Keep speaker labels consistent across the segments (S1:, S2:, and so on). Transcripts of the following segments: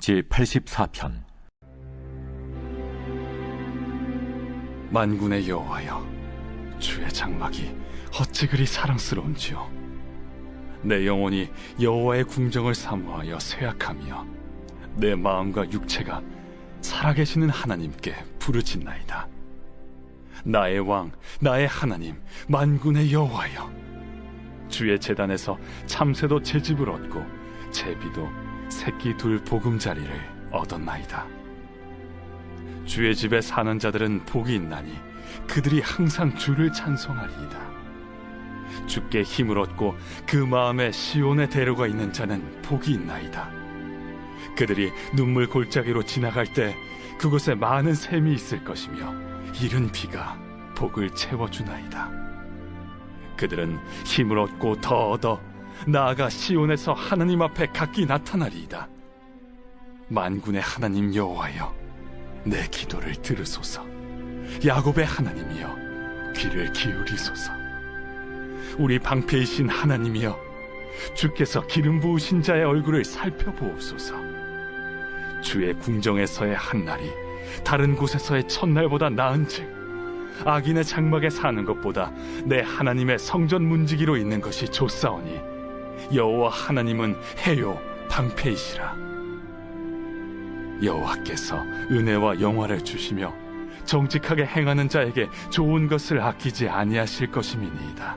S1: 제84편.
S2: 만군의 여호와여, 주의 장막이 어찌 그리 사랑스러운지요. 내 영혼이 여호와의 궁정을 사모하여 쇠약하며 내 마음과 육체가 살아계시는 하나님께 부르짖나이다. 나의 왕, 나의 하나님, 만군의 여호와여, 주의 제단에서 참새도 제집을 얻고 제비도 새끼 둘 보금자리를 얻었나이다. 주의 집에 사는 자들은 복이 있나니 그들이 항상 주를 찬송하리이다. 주께 힘을 얻고 그 마음에 시온에 데려가 있는 자는 복이 있나이다. 그들이 눈물 골짜기로 지나갈 때 그곳에 많은 샘이 있을 것이며 이른 비가 복을 채워주나이다. 그들은 힘을 얻고 더 얻어 나아가 시온에서 하나님 앞에 각기 나타나리이다. 만군의 하나님 여호와여, 내 기도를 들으소서. 야곱의 하나님이여, 귀를 기울이소서. 우리 방패이신 하나님이여, 주께서 기름 부으신 자의 얼굴을 살펴보옵소서. 주의 궁정에서의 한날이 다른 곳에서의 첫날보다 나은즉 악인의 장막에 사는 것보다 내 하나님의 성전 문지기로 있는 것이 좋사오니 여호와 하나님은 해요 방패이시라. 여호와께서 은혜와 영화를 주시며 정직하게 행하는 자에게 좋은 것을 아끼지 아니하실 것임이니이다.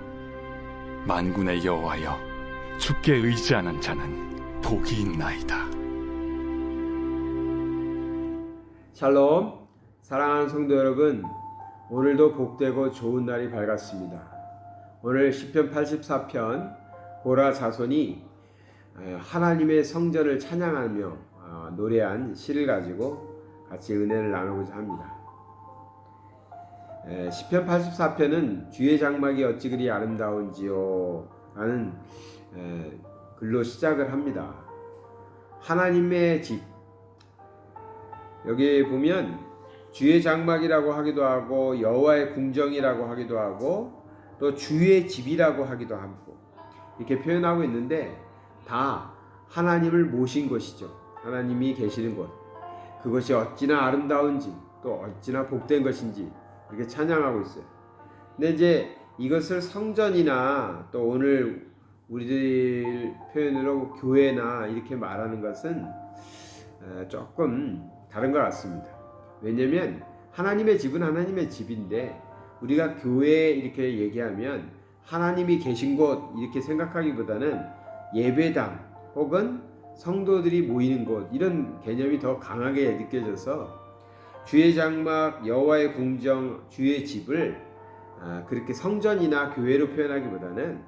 S2: 만군의 여호와여, 주께 의지하는 자는 복이 있나이다.
S3: 샬롬, 사랑하는 성도 여러분, 오늘도 복되고 좋은 날이 밝았습니다. 오늘 시편 84편 고라 자손이 하나님의 성전을 찬양하며 노래한 시를 가지고 같이 은혜를 나누고자 합니다. 시편 84편은 주의 장막이 어찌 그리 아름다운지요 라는 글로 시작을 합니다. 하나님의 집, 여기 보면 주의 장막이라고 하기도 하고 여호와의 궁정이라고 하기도 하고 또 주의 집이라고 하기도 하고 이렇게 표현하고 있는데 다 하나님을 모신 곳이죠. 하나님이 계시는 곳, 그것이 어찌나 아름다운지 또 어찌나 복된 것인지 이렇게 찬양하고 있어요. 근데 이제 이것을 성전이나 또 오늘 우리들 표현으로 교회나 이렇게 말하는 것은 조금 다른 것 같습니다. 왜냐면 하나님의 집은 하나님의 집인데 우리가 교회 이렇게 얘기하면 하나님이 계신 곳 이렇게 생각하기보다는 예배당 혹은 성도들이 모이는 곳, 이런 개념이 더 강하게 느껴져서 주의 장막, 여호와의 궁정, 주의 집을 그렇게 성전이나 교회로 표현하기보다는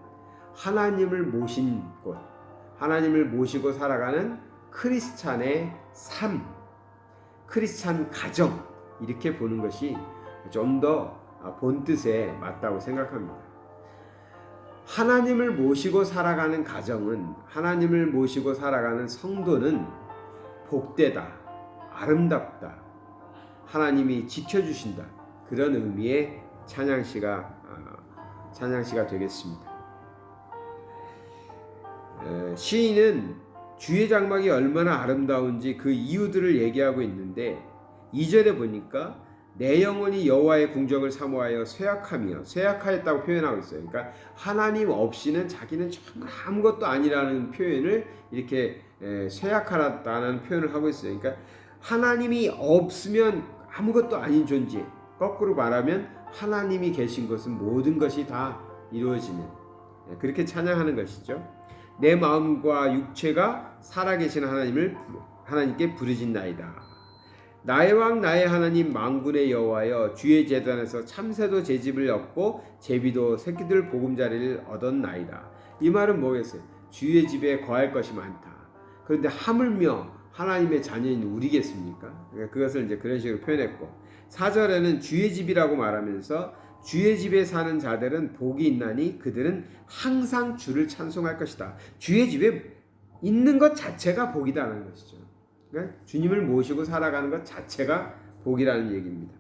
S3: 하나님을 모신 곳, 하나님을 모시고 살아가는 크리스찬의 삶, 크리스찬 가정, 이렇게 보는 것이 좀 더 본뜻에 맞다고 생각합니다. 하나님을 모시고 살아가는 가정은, 하나님을 모시고 살아가는 성도는 복되다, 아름답다, 하나님이 지켜주신다, 그런 의미의 찬양시가 되겠습니다. 시인은 주의 장막이 얼마나 아름다운지 그 이유들을 얘기하고 있는데 2절에 보니까 내 영혼이 여호와의 궁정을 사모하여 쇠약하였다고 표현하고 있어요. 그러니까 하나님 없이는 자기는 정말 아무것도 아니라는 표현을 이렇게 쇠약하다는 표현을 하고 있어요. 그러니까 하나님이 없으면 아무것도 아닌 존재, 거꾸로 말하면 하나님이 계신 것은 모든 것이 다 이루어지는, 그렇게 찬양하는 것이죠. 내 마음과 육체가 살아계신 하나님께 부르짖나이다. 나의 왕 나의 하나님 만군의 여호와여, 주의 제단에서 참새도 제집을 얻고 제비도 새끼들 보금자리를 얻었나이다. 이 말은 뭐겠어요? 주의 집에 거할 것이 많다. 그런데 하물며 하나님의 자녀인 우리겠습니까? 그러니까 그것을 이제 그런 식으로 표현했고, 4절에는 주의 집이라고 말하면서 주의 집에 사는 자들은 복이 있나니 그들은 항상 주를 찬송할 것이다. 주의 집에 있는 것 자체가 복이라는 것이죠. 그러니까 주님을 모시고 살아가는 것 자체가 복이라는 얘기입니다.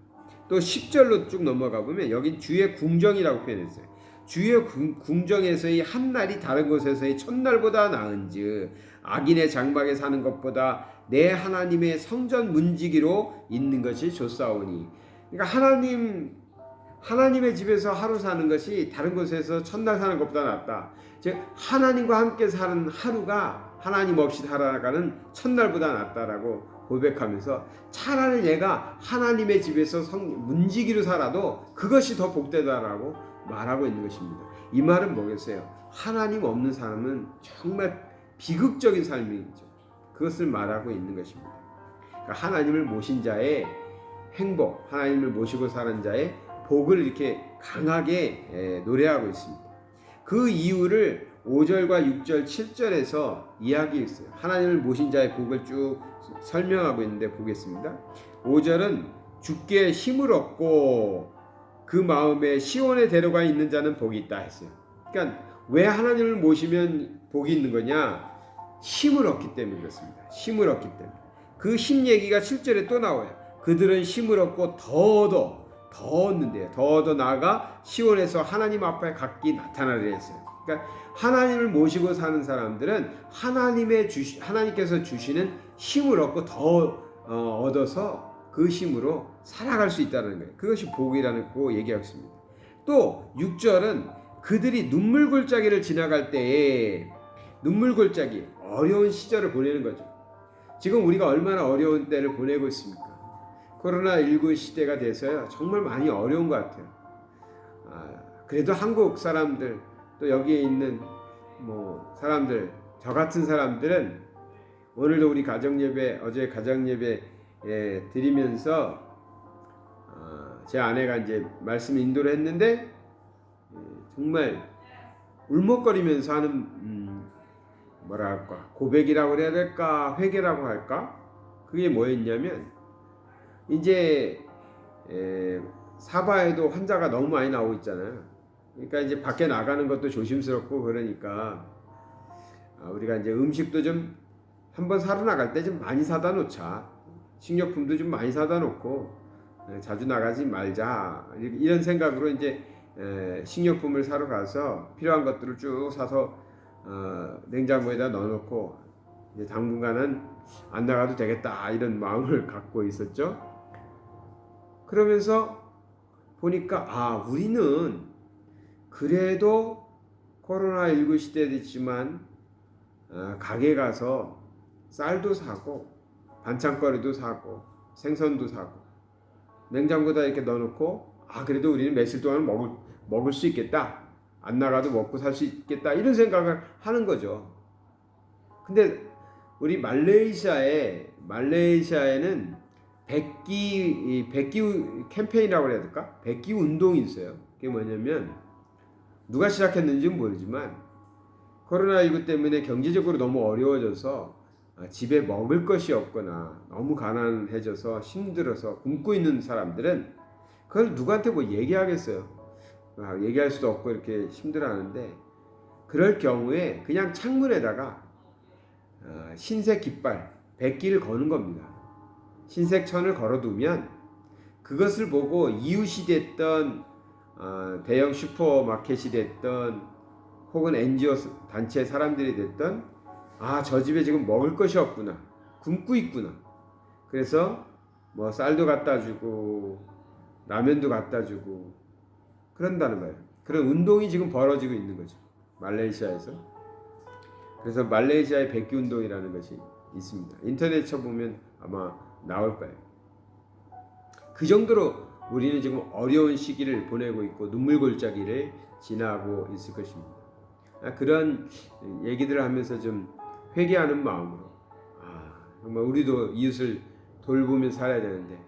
S3: 또 10절로 쭉 넘어가 보면 여긴 주의 궁정이라고 표현했어요. 주의 궁정에서의 한 날이 다른 곳에서의 첫날보다 나은즉 악인의 장막에 사는 것보다 내 하나님의 성전 문지기로 있는 것이 좋사오니. 그러니까 하나님의 집에서 하루 사는 것이 다른 곳에서 첫날 사는 것보다 낫다. 즉 하나님과 함께 사는 하루가 하나님 없이 살아가는 첫날보다 낫다라고 고백하면서 차라리 내가 하나님의 집에서 문지기로 살아도 그것이 더 복되다라고 말하고 있는 것입니다. 이 말은 뭐겠어요? 하나님 없는 사람은 정말 비극적인 삶이죠. 그것을 말하고 있는 것입니다. 그러니까 하나님을 모신 자의 행복, 하나님을 모시고 사는 자의 복을 이렇게 강하게 노래하고 있습니다. 그 이유를 5절과 6절, 7절에서 이야기했어요. 하나님을 모신 자의 복을 쭉 설명하고 있는데 보겠습니다. 5절은 주께 힘을 얻고 그 마음에 시온에 데려가 있는 자는 복이 있다 했어요. 그러니까 왜 하나님을 모시면 복이 있는 거냐? 힘을 얻기 때문에 그렇습니다. 힘을 얻기 때문에. 그 힘 얘기가 7절에 또 나와요. 그들은 힘을 얻고 더 얻는데요. 더 나아가 시온에서 하나님 앞에 각기 나타나려 했어요. 그러니까 하나님을 모시고 사는 사람들은 하나님께서 주시는 힘을 얻고 더 얻어서 그 힘으로 살아갈 수 있다는 거예요. 그것이 복이라는 거 얘기하고 있습니다. 또 6절은 그들이 눈물 골짜기를 지나갈 때에 눈물 골짜기, 어려운 시절을 보내는 거죠. 지금 우리가 얼마나 어려운 때를 보내고 있습니까? 코로나19 시대가 돼서요, 정말 많이 어려운 것 같아요. 그래도 한국 사람들, 또 여기에 있는 사람들, 저 같은 사람들은 오늘도 우리 가정예배, 어제 가정예배 드리면서 제 아내가 이제 말씀 인도를 했는데 정말 울먹거리면서 하는 뭐랄까, 고백이라고 해야 될까, 회개라고 할까? 그게 뭐였냐면 이제 사바에도 환자가 너무 많이 나오고 있잖아요. 그러니까 이제 밖에 나가는 것도 조심스럽고 그러니까 우리가 이제 음식도 좀 한번 사러 나갈 때 좀 많이 사다 놓자. 식료품도 좀 많이 사다 놓고 자주 나가지 말자. 이런 생각으로 이제 식료품을 사러 가서 필요한 것들을 쭉 사서 냉장고에다 넣어놓고 이제 당분간은 안 나가도 되겠다 이런 마음을 갖고 있었죠. 그러면서 보니까 우리는 그래도 코로나19 시대였지만 가게 가서 쌀도 사고 반찬거리도 사고 생선도 사고 냉장고에다 이렇게 넣어놓고 그래도 우리는 며칠 동안 먹을 수 있겠다, 안 나가도 먹고 살 수 있겠다 이런 생각을 하는 거죠. 근데 우리 말레이시아에는 백기 캠페인이라고 해야 될까? 백기 운동이 있어요. 그게 뭐냐면 누가 시작했는지는 모르지만 코로나19 때문에 경제적으로 너무 어려워져서 집에 먹을 것이 없거나 너무 가난해져서 힘들어서 굶고 있는 사람들은 그걸 누구한테 얘기하겠어요. 얘기할 수도 없고 이렇게 힘들어하는데 그럴 경우에 그냥 창문에다가 흰색 깃발, 백기를 거는 겁니다. 흰색 천을 걸어두면 그것을 보고 이웃이 됐던 대형 슈퍼마켓이 됐던 혹은 NGO 단체 사람들이 됐던 저 집에 지금 먹을 것이 없구나, 굶고 있구나. 그래서 쌀도 갖다 주고 라면도 갖다 주고 그런다는 거예요. 그런 운동이 지금 벌어지고 있는 거죠, 말레이시아에서. 그래서 말레이시아의 백기 운동이라는 것이 있습니다. 인터넷 쳐보면 아마 나올 거예요. 그 정도로 우리는 지금 어려운 시기를 보내고 있고 눈물 골짜기를 지나고 있을 것입니다. 그런 얘기들을 하면서 좀 회개하는 마음으로 정말 우리도 이웃을 돌보며 살아야 되는데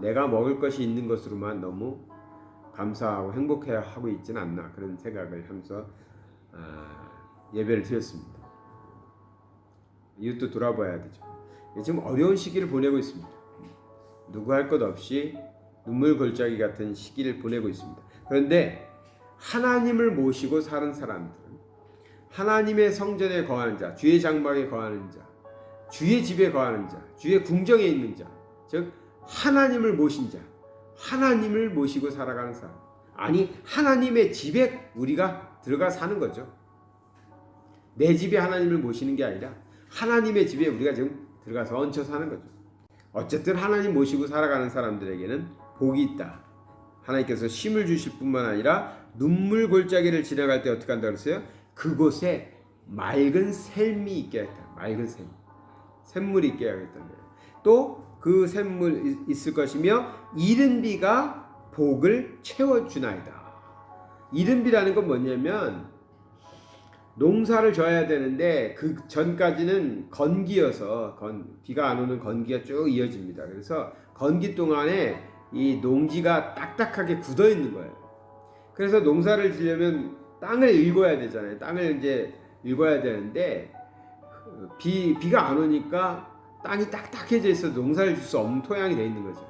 S3: 내가 먹을 것이 있는 것으로만 너무 감사하고 행복해하고 있지는 않나, 그런 생각을 하면서 예배를 드렸습니다. 이웃도 돌아봐야 되죠. 지금 어려운 시기를 보내고 있습니다. 누구 할 것 없이 눈물 골짜기 같은 시기를 보내고 있습니다. 그런데 하나님을 모시고 사는 사람들은 하나님의 성전에 거하는 자, 주의 장막에 거하는 자, 주의 집에 거하는 자, 주의 궁정에 있는 자, 즉 하나님을 모신 자, 하나님을 모시고 살아가는 사람, 아니, 하나님의 집에 우리가 들어가 사는 거죠. 내 집에 하나님을 모시는 게 아니라 하나님의 집에 우리가 지금 들어가서 얹혀 사는 거죠. 어쨌든 하나님 모시고 살아가는 사람들에게는 복이 있다. 하나님께서 쉼을 주실 뿐만 아니라 눈물 골짜기를 지나갈 때 어떻게 한다 그랬어요? 그곳에 맑은 샘이 있게 하겠다. 맑은 샘. 샘물이 있게 하겠다는 거예요. 또 그 샘물 있을 것이며 이른 비가 복을 채워주나이다. 이른 비라는 건 뭐냐면 농사를 져야 되는데 그 전까지는 건기여서 비가 안 오는 건기가 쭉 이어집니다. 그래서 건기 동안에 이 농지가 딱딱하게 굳어 있는 거예요. 그래서 농사를 지려면 땅을 일궈야 되잖아요. 땅을 이제 일궈야 되는데 비가 안 오니까 땅이 딱딱해져 있어 농사를 질 수 없는 토양이 돼 있는 거죠.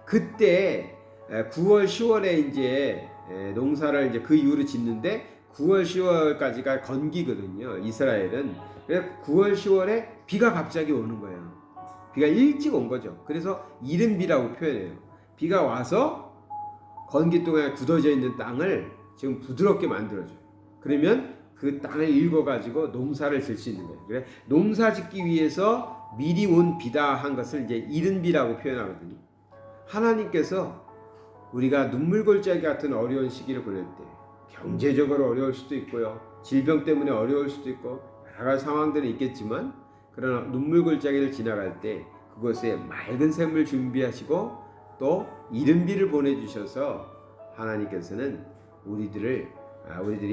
S3: 그때 9월, 10월에 이제 농사를 이제 그 이후로 짓는데 9월, 10월까지가 건기거든요. 이스라엘은. 그래서 9월, 10월에 비가 갑자기 오는 거예요. 비가 일찍 온 거죠. 그래서 이른 비라고 표현해요. 비가 와서 건기 동안에 굳어져 있는 땅을 지금 부드럽게 만들어줘요. 그러면 그 땅을 읽어가지고 농사를 질 수 있는 거예요. 그래 농사 짓기 위해서 미리 온 비다 한 것을 이제 이른 비라고 표현하거든요. 하나님께서 우리가 눈물골짜기 같은 어려운 시기를 보낼 때 경제적으로 어려울 수도 있고요. 질병 때문에 어려울 수도 있고 여러 가지 상황들이 있겠지만 그러나 눈물골짜기를 지나갈 때 그곳에 맑은 샘을 준비하시고 또 이른 비를 보내주셔서 하나님께서는 우리들이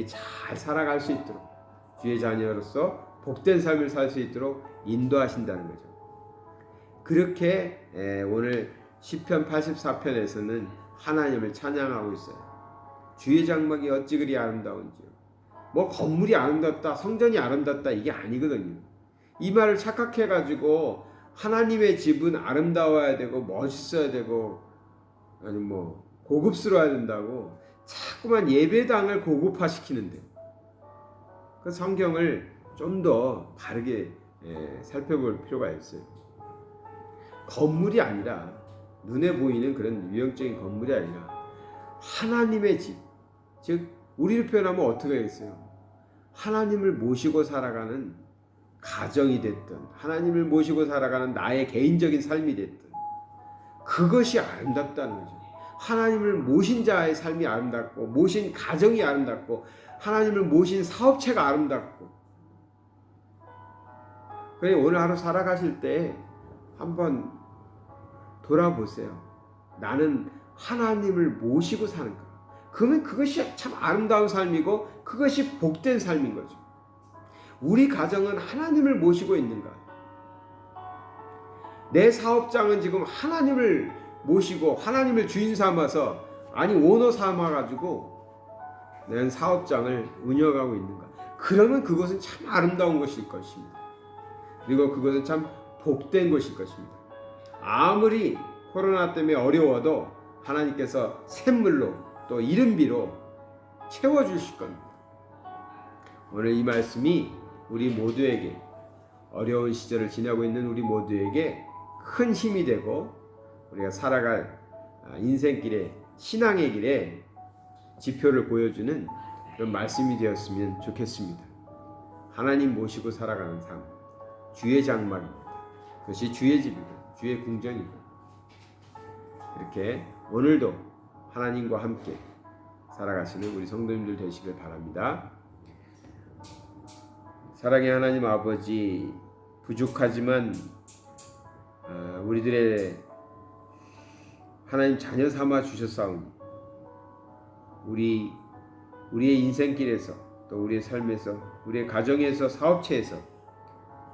S3: 잘 살아갈 수 있도록 주의 자녀로서 복된 삶을 살 수 있도록 인도하신다는 거죠. 그렇게 오늘 시편 84편에서는 하나님을 찬양하고 있어요. 주의 장막이 어찌 그리 아름다운지요. 뭐 건물이 아름답다, 성전이 아름답다 이게 아니거든요. 이 말을 착각해가지고 하나님의 집은 아름다워야 되고 멋있어야 되고 아니 뭐 고급스러워야 된다고 자꾸만 예배당을 고급화시키는데 그 성경을 좀 더 바르게 살펴볼 필요가 있어요. 건물이 아니라 눈에 보이는 그런 유형적인 건물이 아니라 하나님의 집, 즉 우리를 표현하면 어떻게 하겠어요? 하나님을 모시고 살아가는 가정이 됐든 하나님을 모시고 살아가는 나의 개인적인 삶이 됐든 그것이 아름답다는 거죠. 하나님을 모신 자의 삶이 아름답고 모신 가정이 아름답고 하나님을 모신 사업체가 아름답고 그래 오늘 하루 살아가실 때 한번 돌아보세요. 나는 하나님을 모시고 사는가? 그러면 그것이 참 아름다운 삶이고 그것이 복된 삶인 거죠. 우리 가정은 하나님을 모시고 있는가? 내 사업장은 지금 하나님을 모시고 하나님을 주인 삼아서 아니 오너 삼아가지고 내 사업장을 운영하고 있는가? 그러면 그것은 참 아름다운 것일 것입니다. 그리고 그것은 참 복된 것일 것입니다. 아무리 코로나 때문에 어려워도 하나님께서 샘물로 또 이른 비로 채워주실 겁니다. 오늘 이 말씀이 우리 모두에게 어려운 시절을 지나고 있는 우리 모두에게 큰 힘이 되고 우리가 살아갈 인생길에 신앙의 길에 지표를 보여주는 그런 말씀이 되었으면 좋겠습니다. 하나님 모시고 살아가는 삶, 주의 장막입니다. 그것이 주의 집이고 주의 궁전이고 이렇게 오늘도 하나님과 함께 살아가시는 우리 성도님들 되시길 바랍니다. 사랑의 하나님 아버지, 부족하지만 우리들의 하나님 자녀 삼아 주셨사오니 우리의 인생길에서 또 우리의 삶에서 우리의 가정에서 사업체에서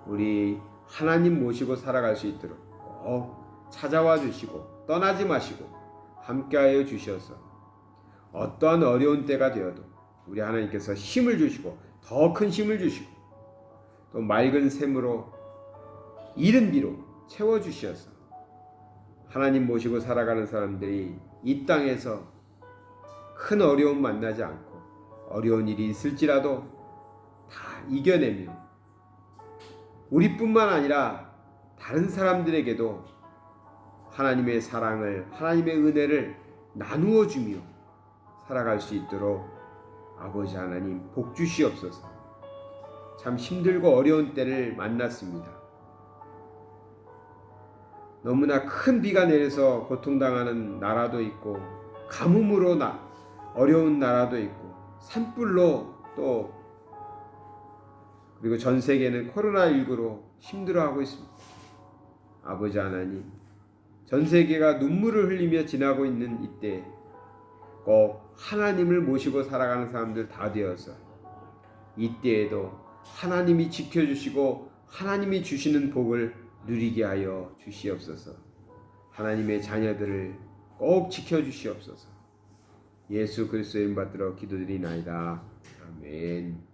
S3: 우리 하나님 모시고 살아갈 수 있도록 꼭 찾아와 주시고 떠나지 마시고 함께하여 주셔서 어떠한 어려운 때가 되어도 우리 하나님께서 힘을 주시고 더 큰 힘을 주시고 또 맑은 샘으로 이른 비로 채워주셔서 하나님 모시고 살아가는 사람들이 이 땅에서 큰 어려움 만나지 않고 어려운 일이 있을지라도 다 이겨내며 우리뿐만 아니라 다른 사람들에게도 하나님의 사랑을 하나님의 은혜를 나누어 주며 살아갈 수 있도록 아버지 하나님 복 주시옵소서. 참 힘들고 어려운 때를 만났습니다. 너무나 큰 비가 내려서 고통당하는 나라도 있고, 가뭄으로 어려운 나라도 있고, 산불로 또 그리고 전 세계는 코로나19로 힘들어하고 있습니다. 아버지 하나님, 전 세계가 눈물을 흘리며 지나고 있는 이때 꼭 하나님을 모시고 살아가는 사람들 다 되어서 이때에도 하나님이 지켜주시고 하나님이 주시는 복을 누리게 하여 주시옵소서. 하나님의 자녀들을 꼭 지켜주시옵소서. 예수 그리스도의 이름 받들어 기도드리나이다. 아멘.